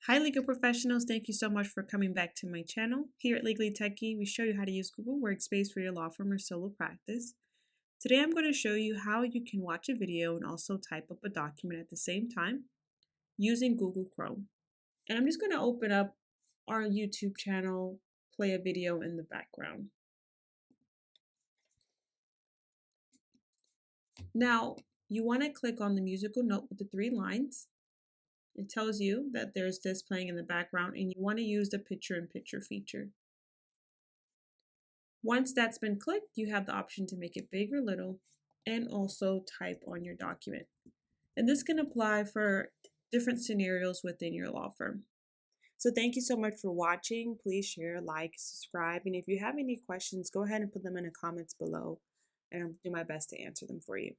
Hi legal professionals, thank you so much for coming back to my channel. Here at Legally Techie, we show you how to use Google Workspace for your law firm or solo practice. Today I'm going to show you how you can watch a video and also type up a document at the same time using Google Chrome. And I'm just going to open up our YouTube channel, play a video in the background. Now, you want to click on the musical note with the 3 lines. It tells you that there's this playing in the background and you want to use the picture-in-picture feature. Once that's been clicked, you have the option to make it big or little and also type on your document. And this can apply for different scenarios within your law firm. So thank you so much for watching. Please share, like, subscribe, and if you have any questions, go ahead and put them in the comments below and I'll do my best to answer them for you.